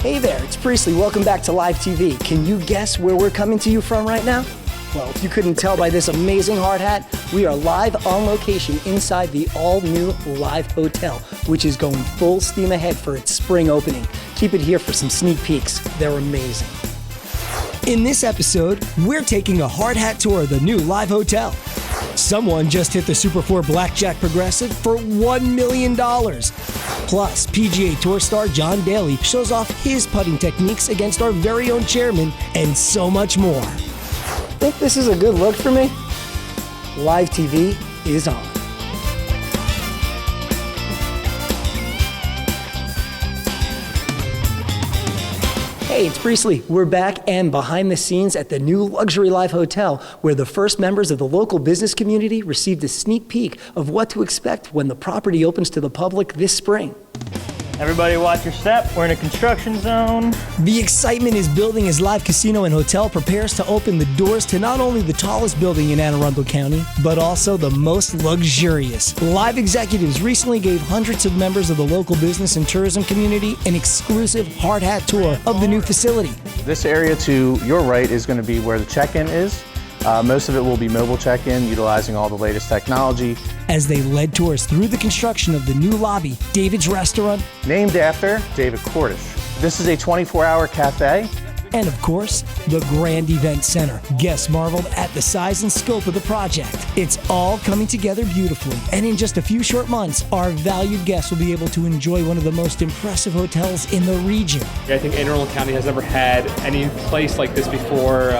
Hey there, it's Priestley. Welcome back to Live TV. Can you guess where we're coming to you from right now? Well, if you couldn't tell by this amazing hard hat, we are live on location inside the all-new Live Hotel, which is going full steam ahead for its spring opening. Keep it here for some sneak peeks. They're amazing. In this episode, we're taking a hard hat tour of the new Live Hotel. Someone just hit the Super 4 Blackjack Progressive for $1 million. Plus, PGA Tour star John DALY shows off his putting techniques against our very own chairman, and so much more. Think this is a good look for me? Live TV is on. Hey, it's Priestley. We're back and behind the scenes at the new luxury Live Hotel, where the first members of the local business community received a sneak peek of what to expect when the property opens to the public this spring. Everybody watch your step. We're in a construction zone. The excitement is building as Live Casino and Hotel prepares to open the doors to not only the tallest building in Anne Arundel County, but also the most luxurious. Live executives recently gave hundreds of members of the local business and tourism community an exclusive hard hat tour of the new facility. This area to your right is going to be where the check-in is. Most of it will be mobile check-in, utilizing all the latest technology. As they led tours through the construction of the new lobby, David's Restaurant, named after David Cordish. This is a 24-hour cafe. And of course, the Grand Event Center. Guests marveled at the size and scope of the project. It's all coming together beautifully, and in just a few short months, our valued guests will be able to enjoy one of the most impressive hotels in the region. I think Anne Arundel County has never had any place like this before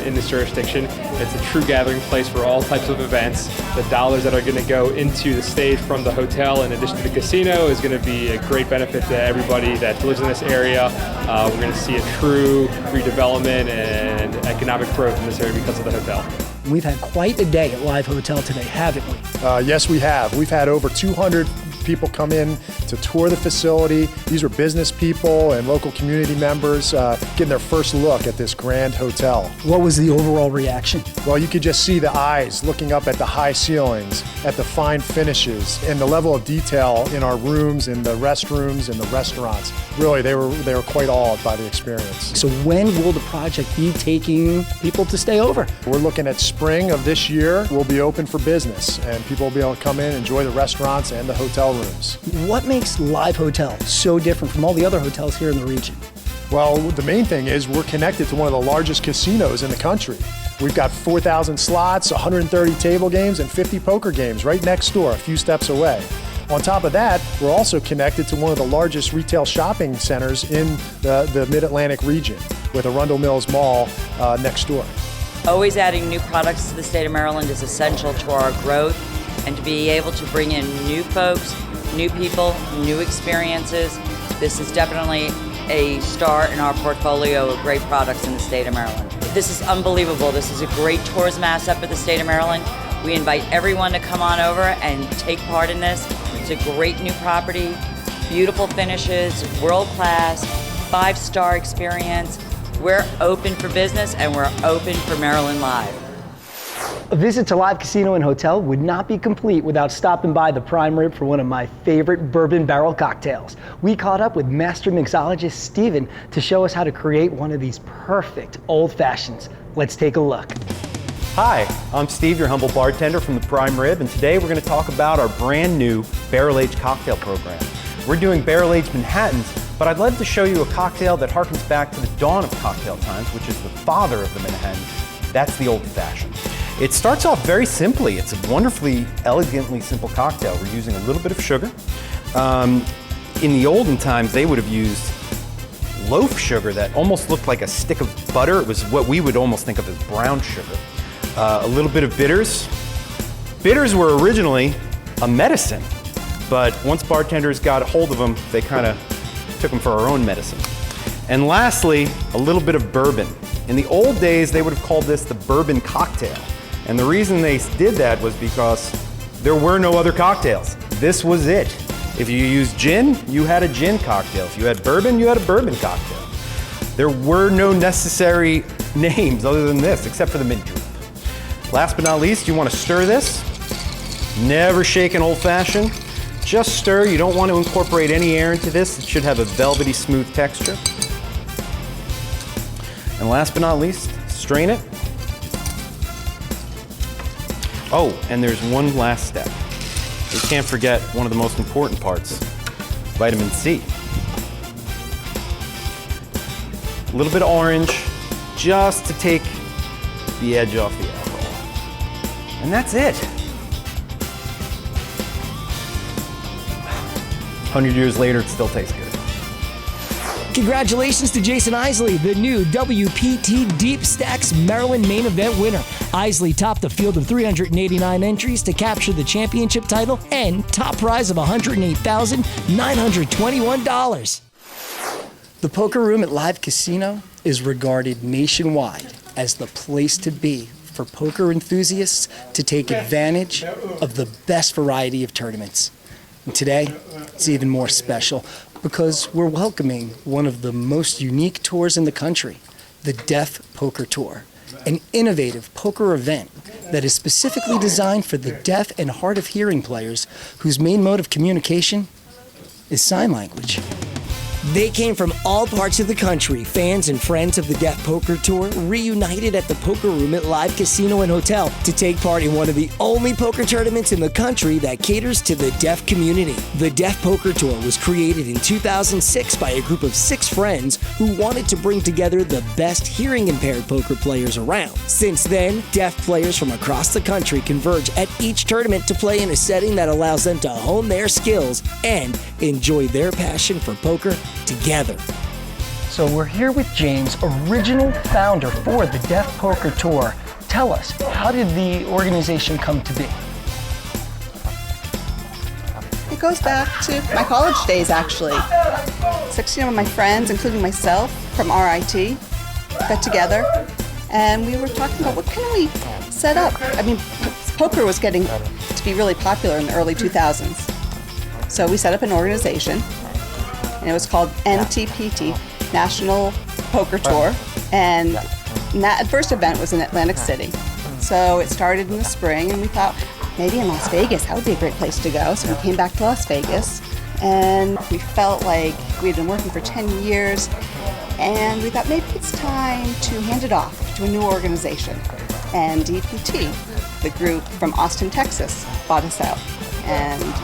in this jurisdiction. It's a true gathering place for all types of events. The dollars that are going to go into the stage from the hotel, in addition to the casino, is going to be a great benefit to everybody that lives in this area. We're going to see a true redevelopment and economic growth in this area because of the hotel. We've had quite a day at Live Hotel today, haven't we? Yes, we have. We've had over 200 people come in to tour the facility. These are business people and local community members getting their first look at this grand hotel. What was the overall reaction? Well, you could just see the eyes looking up at the high ceilings, at the fine finishes, and the level of detail in our rooms, in the restrooms, and the restaurants. Really, they were quite awed by the experience. So when will the project be taking people to stay over? We're looking at spring of this year. We'll be open for business, and people will be able to come in, enjoy the restaurants and the hotel rooms. What makes Live Hotel so different from all the other hotels here in the region? Well, the main thing is we're connected to one of the largest casinos in the country. We've got 4,000 slots, 130 table games, and 50 poker games right next door, a few steps away. On top of that, we're also connected to one of the largest retail shopping centers in the Mid-Atlantic region, with Arundel Mills Mall next door. Always adding new products to the state of Maryland is essential to our growth, and to be able to bring in new folks, new people, new experiences. This is definitely a star in our portfolio of great products in the state of Maryland. This is unbelievable. This is a great tourism asset for the state of Maryland. We invite everyone to come on over and take part in this. It's a great new property, beautiful finishes, world-class, 5-star experience. We're open for business and we're open for Maryland Live. A visit to Live Casino and Hotel would not be complete without stopping by the Prime Rib for one of my favorite bourbon barrel cocktails. We caught up with master mixologist Steven to show us how to create one of these perfect old fashions. Let's take a look. Hi, I'm Steve, your humble bartender from the Prime Rib, and today we're going to talk about our brand new barrel-aged cocktail program. We're doing barrel-aged Manhattans, but I'd love to show you a cocktail that harkens back to the dawn of cocktail times, which is the father of the Manhattan. That's the old fashioned. It starts off very simply. It's a wonderfully, elegantly simple cocktail. We're using a little bit of sugar. In the olden times, they would have used loaf sugar that almost looked like a stick of butter. It was what we would almost think of as brown sugar. A little bit of bitters. Bitters were originally a medicine, but once bartenders got a hold of them, they kind of took them for our own medicine. And lastly, a little bit of bourbon. In the old days, they would have called this the bourbon cocktail. And the reason they did that was because there were no other cocktails. This was it. If you used gin, you had a gin cocktail. If you had bourbon, you had a bourbon cocktail. There were no necessary names other than this, except for the mint julep. Last but not least, you want to stir this. Never shake an old-fashioned. Just stir. You don't want to incorporate any air into this. It should have a velvety smooth texture. And last but not least, strain it. Oh, and there's one last step. We can't forget one of the most important parts, vitamin C. A little bit of orange, just to take the edge off the alcohol. And that's it. 100 years later, it still tastes good. Congratulations to Jason Isley, the new WPT Deep Stacks Maryland main event winner. Isley topped the field of 389 entries to capture the championship title and top prize of $108,921. The poker room at Live Casino is regarded nationwide as the place to be for poker enthusiasts to take advantage of the best variety of tournaments. And today, it's even more special because we're welcoming one of the most unique tours in the country, the Deaf Poker Tour, an innovative poker event that is specifically designed for the deaf and hard of hearing players whose main mode of communication is sign language. They came from all parts of the country. Fans and friends of the Deaf Poker Tour reunited at the Poker Room at Live Casino and Hotel to take part in one of the only poker tournaments in the country that caters to the deaf community. The Deaf Poker Tour was created in 2006 by a group of 6 friends who wanted to bring together the best hearing-impaired poker players around. Since then, deaf players from across the country converge at each tournament to play in a setting that allows them to hone their skills and enjoy their passion for poker together. So we're here with James, original founder for the Deaf Poker Tour. Tell us, how did the organization come to be? It goes back to my college days, actually. 16 of my friends, including myself from RIT, got together and we were talking about what can we set up. I mean, poker was getting to be really popular in the early 2000s. So we set up an organization, and it was called NTPT, National Poker Tour, and that first event was in Atlantic City. So it started in the spring, and we thought maybe in Las Vegas, that would be a great place to go. So we came back to Las Vegas, and we felt like we had been working for 10 years, and we thought maybe it's time to hand it off to a new organization. And DPT, the group from Austin, Texas, bought us out.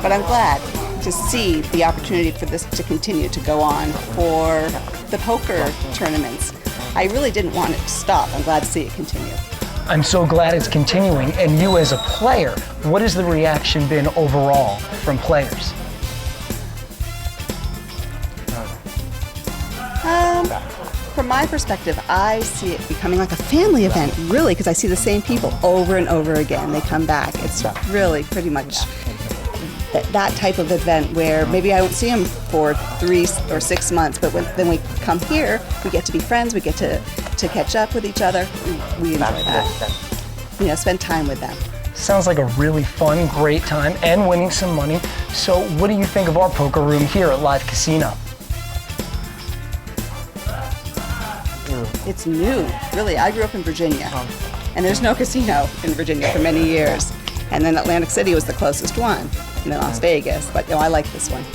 But I'm glad to see the opportunity for this to continue to go on for the poker tournaments. I really didn't want it to stop. I'm glad to see it continue. I'm so glad it's continuing. And you as a player, what has the reaction been overall from players? From my perspective, I see it becoming like a family event, really, because I see the same people over and over again. They come back. It's really pretty much that type of event where maybe I won't see them for 3 or 6 months, but then we come here, we get to be friends, we get to catch up with each other. We enjoy that. Spend time with them. Sounds like a really fun, great time and winning some money. So what do you think of our poker room here at Live Casino? It's new, really. I grew up in Virginia, and there's no casino in Virginia for many years. And then Atlantic City was the closest one, and then Las Vegas. But I like this one.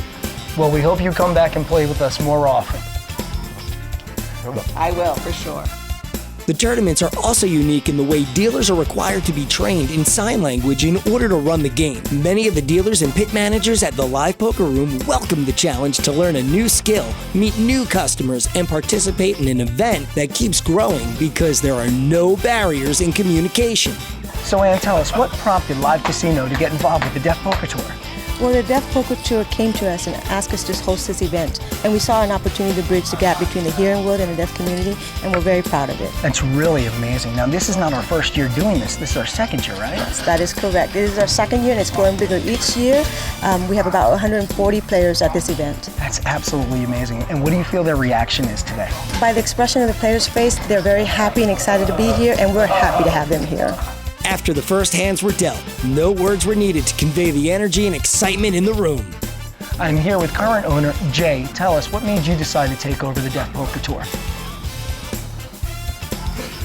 Well, we hope you come back and play with us more often. I will, for sure. The tournaments are also unique in the way dealers are required to be trained in sign language in order to run the game. Many of the dealers and pit managers at the Live Poker Room welcome the challenge to learn a new skill, meet new customers, and participate in an event that keeps growing because there are no barriers in communication. So Ann, tell us, what prompted Live Casino to get involved with the Deaf Poker Tour? Well, the Deaf Poker Tour came to us and asked us to host this event, and we saw an opportunity to bridge the gap between the hearing world and the deaf community, and we're very proud of it. That's really amazing. Now, this is not our first year doing this. This is our second year, right? Yes, that is correct. This is our second year, and it's growing bigger each year. We have about 140 players at this event. That's absolutely amazing. And what do you feel their reaction is today? By the expression of the players' face, they're very happy and excited to be here, and we're happy to have them here. After the first hands were dealt, no words were needed to convey the energy and excitement in the room. I'm here with current owner, Jay. Tell us, what made you decide to take over the Deaf Poker Tour?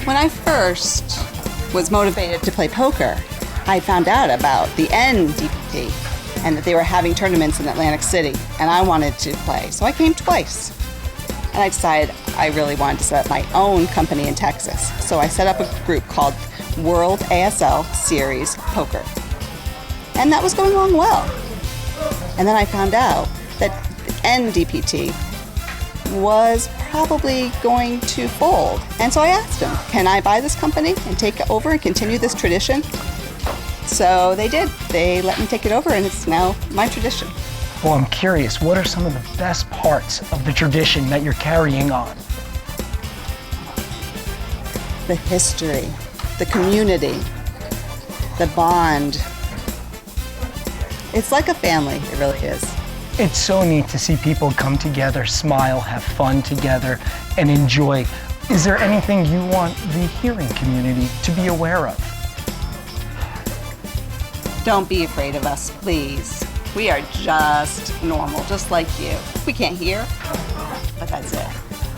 When I first was motivated to play poker, I found out about the NDPT and that they were having tournaments in Atlantic City, and I wanted to play. So I came twice, and I decided I really wanted to set up my own company in Texas. So I set up a group called World ASL Series Poker. And that was going along well. And then I found out that NDPT was probably going to fold. And so I asked them, can I buy this company and take it over and continue this tradition? So they did. They let me take it over, and it's now my tradition. Well, I'm curious, what are some of the best parts of the tradition that you're carrying on? The history, the community, the bond. It's like a family, it really is. It's so neat to see people come together, smile, have fun together, and enjoy. Is there anything you want the hearing community to be aware of? Don't be afraid of us, please. We are just normal, just like you. We can't hear, but that's it.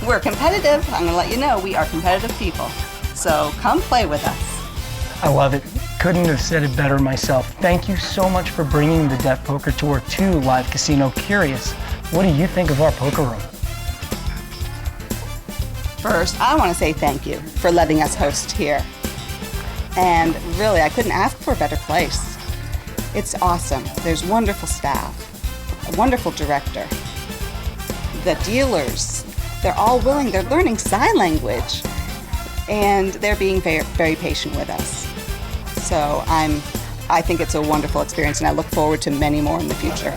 We're competitive. I'm gonna let you know, we are competitive people. So come play with us. I love it. Couldn't have said it better myself. Thank you so much for bringing the Deaf Poker Tour to Live Casino. Curious, what do you think of our poker room? First, I want to say thank you for letting us host here. And really, I couldn't ask for a better place. It's awesome. There's wonderful staff, a wonderful director. The dealers, they're all willing. They're learning sign language, and they're being very, very patient with us. So I think it's a wonderful experience, and I look forward to many more in the future.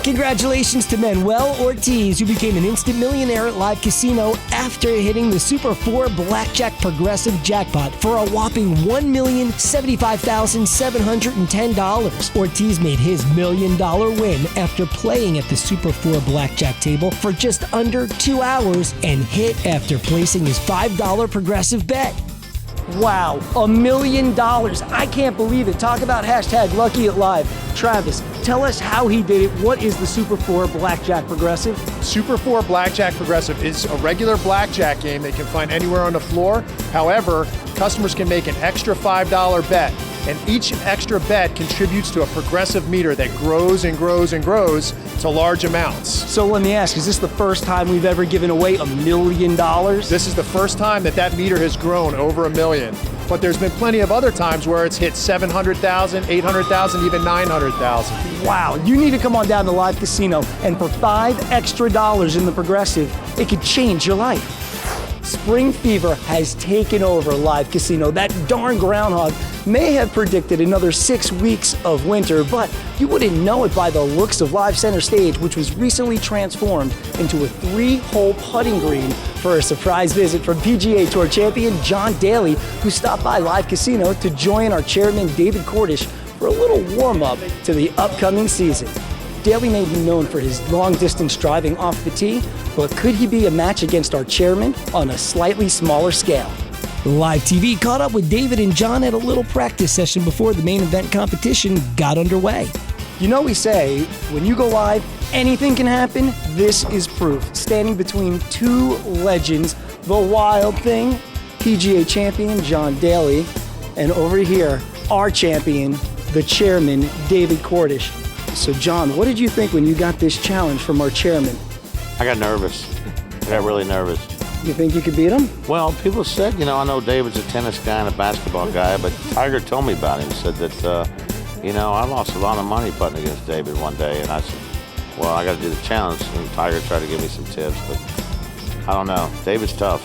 Congratulations to Manuel Ortiz, who became an instant millionaire at Live Casino after hitting the Super 4 Blackjack Progressive jackpot for a whopping $1,075,710. Ortiz made his $1 million win after playing at the Super 4 Blackjack table for just under 2 hours and hit after placing his $5 progressive bet. Wow, $1 million. I can't believe it. Talk about hashtag Lucky at Live. Travis, tell us how he did it. What is the Super 4 Blackjack Progressive? Super 4 Blackjack Progressive is a regular blackjack game they can find anywhere on the floor. However, customers can make an extra $5 bet, and each extra bet contributes to a progressive meter that grows and grows and grows to large amounts. So let me ask, is this the first time we've ever given away $1 million? This is the first time that meter has grown over $1 million. But there's been plenty of other times where it's hit 700,000, 800,000, even 900,000. Wow, you need to come on down to Live Casino, and for $5 extra in the Progressive, it could change your life. Spring fever has taken over Live Casino. That darn groundhog may have predicted another 6 weeks of winter, but you wouldn't know it by the looks of Live Center Stage, which was recently transformed into a 3-hole putting green for a surprise visit from PGA Tour champion John Daly, who stopped by Live Casino to join our chairman David Cordish for a little warm-up to the upcoming season. Daly may be known for his long-distance driving off the tee, but could he be a match against our chairman on a slightly smaller scale? Live TV caught up with David and John at a little practice session before the main event competition got underway. You know, we say, when you go live, anything can happen. This is proof. Standing between two legends, the Wild Thing, PGA champion John Daly, and over here, our champion, the chairman, David Cordish. So John, what did you think when you got this challenge from our chairman? I got nervous. I got really nervous. You think you could beat him? Well, people said, I know David's a tennis guy and a basketball guy, but Tiger told me about him. He said that, I lost a lot of money putting against David one day, and I said, well, I got to do the challenge. And Tiger tried to give me some tips, but I don't know. David's tough.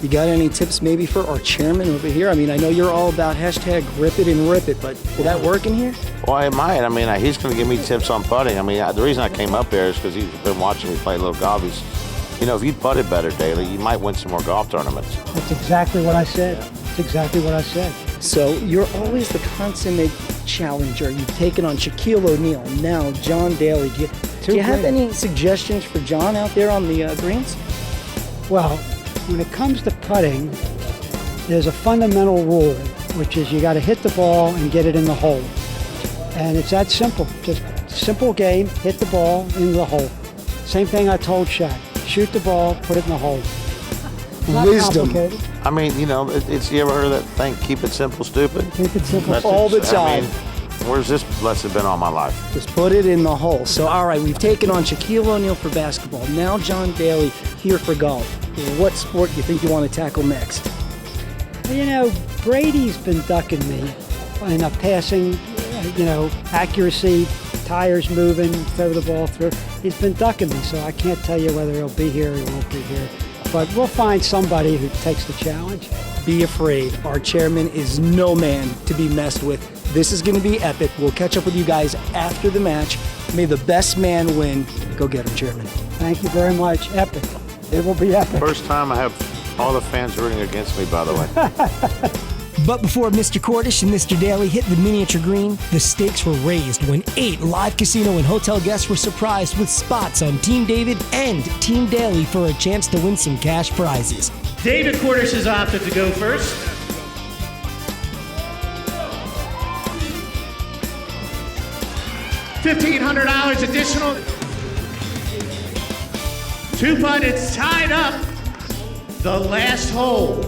You got any tips maybe for our chairman over here? I mean, I know you're all about hashtag rip it and rip it, but will that work in here? Well, it might. He's going to give me tips on putting. The reason I came up here is because he's been watching me play a little golf. If you putted better, Daly, you might win some more golf tournaments. That's exactly what I said. That's exactly what I said. So you're always the consummate challenger. You've taken on Shaquille O'Neal, now John Daly. Do you have any suggestions for John out there on the greens? Well, when it comes to putting, there's a fundamental rule, which is you got to hit the ball and get it in the hole. And it's that simple. Just simple game, hit the ball into the hole. Same thing I told Shaq. Shoot the ball, put it in the hole. Not Wisdom. complicated. You ever heard of that thing, keep it simple, stupid? Keep it simple. All the time. Where's this blessed been all my life? Just put it in the hole. So, all right, we've taken on Shaquille O'Neal for basketball. Now John Daly here for golf. What sport do you think you want to tackle next? Well, you know, Brady's been ducking me in a passing, accuracy, tires moving, throw the ball through. He's been ducking me, so I can't tell you whether he'll be here or he won't be here. But we'll find somebody who takes the challenge. Be afraid. Our chairman is no man to be messed with. This is going to be epic. We'll catch up with you guys after the match. May the best man win. Go get him, Chairman. Thank you very much. Epic. It will be epic. First time I have all the fans rooting against me, by the way. But before Mr. Cordish and Mr. Daly hit the miniature green, the stakes were raised when 8 live casino and hotel guests were surprised with spots on Team David and Team Daly for a chance to win some cash prizes. David Cordish has opted to go first. $1,500 additional. 2-putt, it's tied up. The last hole.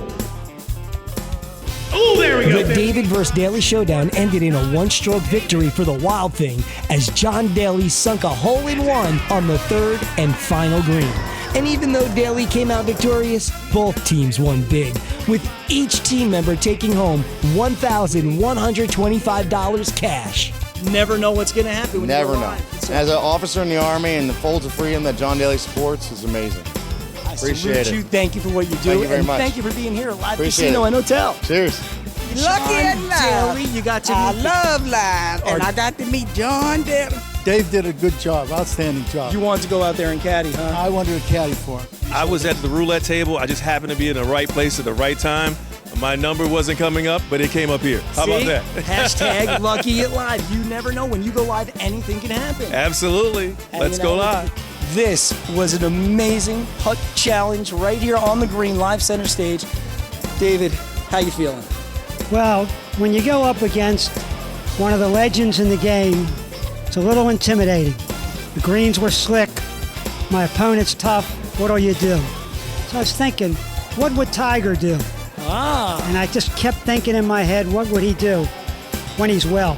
Oh, there we go. The David vs. Daly showdown ended in a one-stroke victory for the Wild Thing as John Daly sunk a hole-in-one on the third and final green. And even though Daly came out victorious, both teams won big, with each team member taking home $1,125 cash. Never know what's going to happen when Never you're know. alive. As an officer in the Army and the folds of freedom that John Daly supports is amazing. Appreciate it. You. Thank you for what you do. Thank you very and much. Thank you for being here at Live Appreciate Casino it. and Hotel. Cheers. Lucky and Live. Daly, you got to I meet love Live, and I got to meet John Daly. Dave did a good job, outstanding job. You wanted to go out there and caddy, huh? I wanted to caddy for him. I was at the roulette table. I just happened to be in the right place at the right time. My number wasn't coming up, but it came up here. How about that? Hashtag Lucky at Live. You never know. When you go live, anything can happen. Absolutely. And Let's go live. This was an amazing putt challenge right here on the green, live center stage. David, how you feeling? Well, when you go up against one of the legends in the game, it's a little intimidating. The greens were slick. My opponent's tough. What'll you do? So I was thinking, what would Tiger do? And I just kept thinking in my head, what would he do when he's well?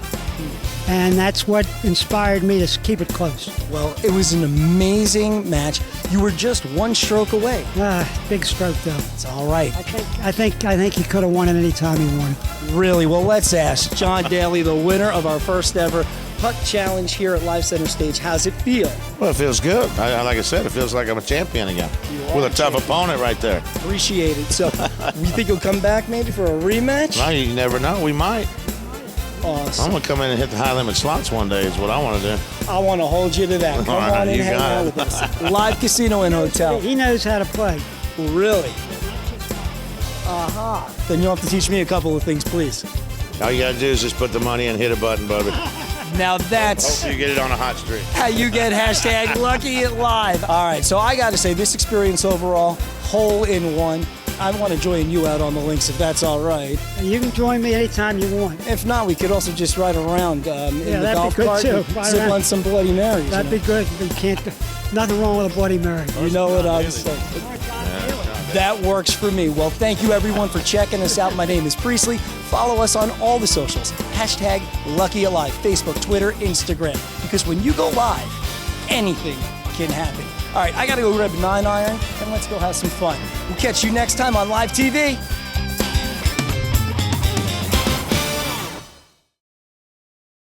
And that's what inspired me to keep it close. Well, it was an amazing match. You were just one stroke away. Big stroke, though. It's all right. I think he could have won it any time he wanted. Really? Well, let's ask John Daly, the winner of our first ever putt challenge here at Live Center Stage. How's it feel? Well, it feels good. Like I said, it feels like I'm a champion again. With a tough opponent right there. Appreciate it. So, you think you'll come back maybe for a rematch? Well, you never know. We might. Awesome. I'm going to come in and hit the high limit slots one day is what I want to do. I want to hold you to that. Come All right, on in and you hang got out it. with us. Live Casino and Hotel. He knows how to play. Really? Then you'll have to teach me a couple of things, please. All you got to do is just put the money in and hit a button, Bubby. Now that's Hope you get it on a hot streak. how you get hashtag Lucky at Live. All right, so I got to say, this experience overall, hole in one. I want to join you out on the links if that's all right. You can join me anytime you want. If not, we could also just ride around in the that'd golf be good cart too. and Ride sip around. on some Bloody Marys. That'd be good. You can't. Nothing wrong with a Bloody Mary. You know what I'm saying. That works for me. Well, thank you everyone for checking us out. My name is Priestley. Follow us on all the socials. Hashtag Lucky Alive. Facebook, Twitter, Instagram. Because when you go live, anything can happen. All right, I got to go grab a 9-iron and let's go have some fun. We'll catch you next time on Live TV.